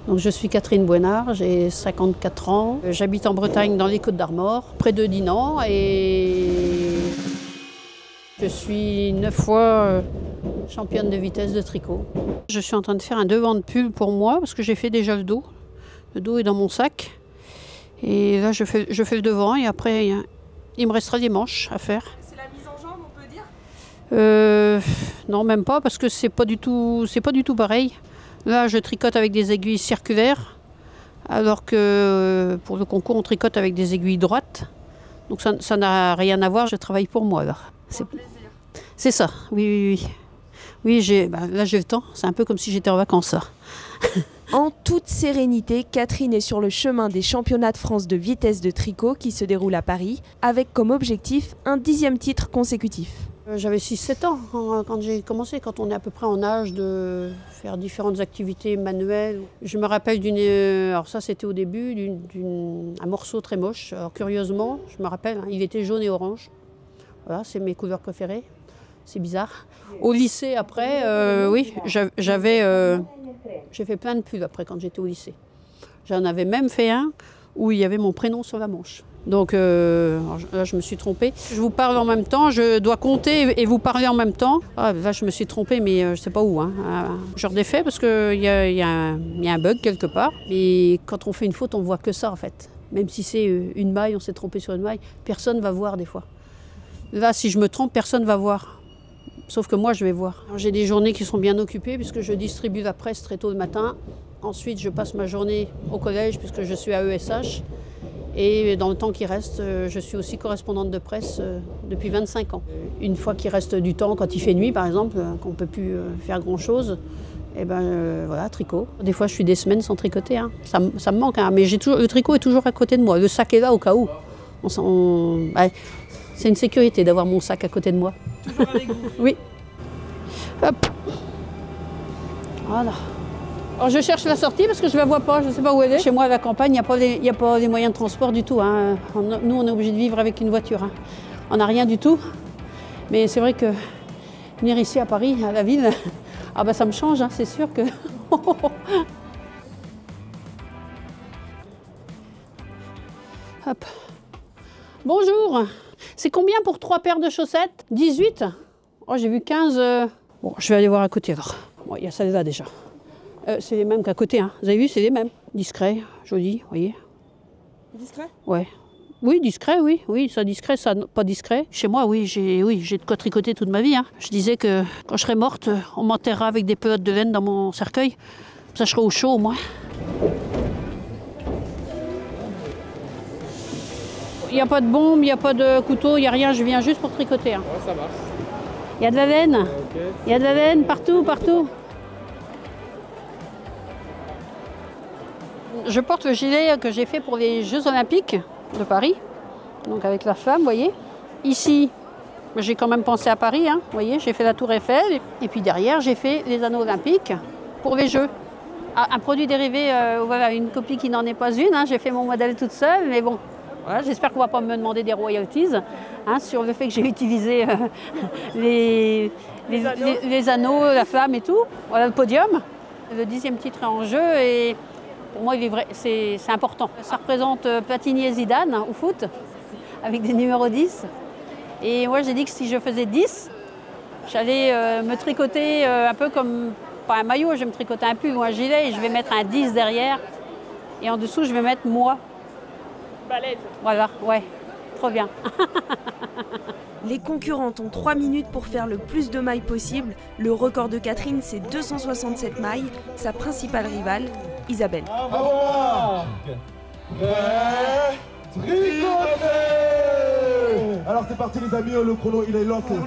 Donc je suis Catherine Bouénard, j'ai 54 ans. J'habite en Bretagne dans les Côtes-d'Armor, près de Dinan, et je suis 9 fois championne de vitesse de tricot. Je suis en train de faire un devant de pull pour moi parce que j'ai fait déjà le dos. Le dos est dans mon sac. Et là, je fais le devant et après, il me restera des manches à faire. C'est la mise en jambe, on peut dire? Non, même pas, parce que c'est pas du tout pareil. Là, je tricote avec des aiguilles circulaires, alors que pour le concours, on tricote avec des aiguilles droites. Donc ça n'a rien à voir, je travaille pour moi, là. C'est ça, oui. Oui, là, j'ai le temps. C'est un peu comme si j'étais en vacances, là. En toute sérénité, Catherine est sur le chemin des championnats de France de vitesse de tricot qui se déroulent à Paris, avec comme objectif un 10e titre consécutif. J'avais 6-7 ans quand j'ai commencé, quand on est à peu près en âge de faire différentes activités manuelles. Je me rappelle alors ça c'était au début, un morceau très moche. Alors curieusement, je me rappelle, il était jaune et orange. Voilà, c'est mes couleurs préférées. C'est bizarre. Au lycée après, oui, j'ai fait plein de pulls après quand j'étais au lycée. J'en avais même fait un où il y avait mon prénom sur la manche. Donc là, je me suis trompée. Je vous parle en même temps, je dois compter et vous parler en même temps. Ah, là, je me suis trompée, mais je ne sais pas où. Je redéfais parce qu'il y a un bug quelque part. Et quand on fait une faute, on ne voit que ça en fait. Même si c'est une maille, on s'est trompé sur une maille, personne ne va voir des fois. Là, si je me trompe, personne ne va voir. Sauf que moi, je vais voir. J'ai des journées qui sont bien occupées puisque je distribue la presse très tôt le matin. Ensuite, je passe ma journée au collège puisque je suis à ESH. Et dans le temps qui reste, je suis aussi correspondante de presse depuis 25 ans. Une fois qu'il reste du temps, quand il fait nuit par exemple, qu'on ne peut plus faire grand-chose, et voilà, tricot. Des fois, je suis des semaines sans tricoter. Ça me manque, mais le tricot est toujours à côté de moi. Le sac est là au cas où. C'est une sécurité d'avoir mon sac à côté de moi. Toujours avec vous? Oui. Hop. Voilà. Alors je cherche la sortie parce que je ne la vois pas, je ne sais pas où elle est. Chez moi à la campagne, il n'y a pas les moyens de transport du tout. Nous, on est obligé de vivre avec une voiture. On n'a rien du tout. Mais c'est vrai que venir ici à Paris, à la ville, ça me change, c'est sûr que... Hop. Bonjour. C'est combien pour 3 paires de chaussettes? 18? Oh, j'ai vu 15. Bon, je vais aller voir à côté alors. Bon, il y a celle-là déjà. C'est les mêmes qu'à côté, Vous avez vu, c'est les mêmes. Discret, joli, vous voyez. Discret? Ouais. Oui, discret, oui. Oui, ça discret, ça pas discret. Chez moi, oui, j'ai de quoi tricoter toute ma vie. Je disais que quand je serai morte, on m'enterrera avec des pelotes de laine dans mon cercueil. Ça, je serai au chaud au moins. Il n'y a pas de bombe, il n'y a pas de couteau, il n'y a rien. Je viens juste pour tricoter. Ouais, ça marche. Il y a de la laine. Okay. Il y a de la laine partout. Je porte le gilet que j'ai fait pour les Jeux Olympiques de Paris, donc avec la flamme, vous voyez. Ici, j'ai quand même pensé à Paris, vous voyez, j'ai fait la Tour Eiffel, et puis derrière, j'ai fait les anneaux olympiques pour les Jeux. Un produit dérivé, voilà, une copie qui n'en est pas une, j'ai fait mon modèle toute seule, mais bon, voilà, j'espère qu'on ne va pas me demander des royalties sur le fait que j'ai utilisé les anneaux, la flamme et tout. Voilà le podium, le 10e titre est en jeu et pour moi, c'est important. Ça représente Platini et Zidane au foot, avec des numéros 10. Et moi, j'ai dit que si je faisais 10, j'allais me tricoter un peu comme, pas un maillot, je vais me tricoter un pull ou un gilet et je vais mettre un 10 derrière. Et en dessous, je vais mettre moi. Balèze. Voilà, ouais, trop bien. Les concurrentes ont 3 minutes pour faire le plus de mailles possible. Le record de Catherine, c'est 267 mailles. Sa principale rivale, Isabelle. Alors c'est parti les amis, le chrono il est lancé. On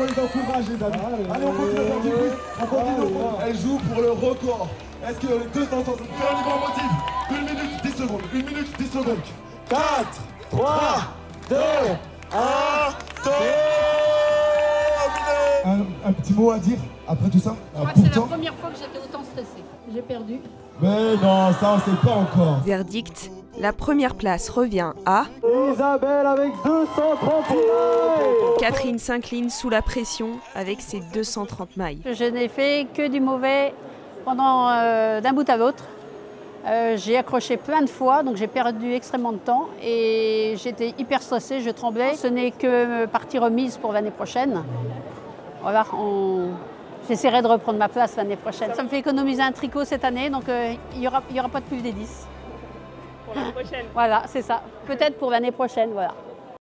les encourage les amis. Allez on continue à faire du bruit, on continue. Elle joue pour le record. Est-ce que les deux ensemble, c'est un niveau motive? 1 minute 10 secondes, 1 minute 10 secondes. 4, 3, 2, 1, un petit mot à dire après tout ça? Je crois que c'est la première fois que j'étais autant stressée. J'ai perdu. Mais non, ça on sait pas encore. Verdict, la première place revient à... Isabelle avec 230 mailles. Catherine s'incline sous la pression avec ses 230 mailles. Je n'ai fait que du mauvais pendant d'un bout à l'autre. J'ai accroché plein de fois, donc j'ai perdu extrêmement de temps et j'étais hyper stressée, je tremblais. Ce n'est que partie remise pour l'année prochaine. Voilà, j'essaierai de reprendre ma place l'année prochaine. Ça me fait économiser un tricot cette année, donc il n'y aura pas de plus des 10. Pour l'année prochaine. Voilà, c'est ça. Peut-être pour l'année prochaine, voilà.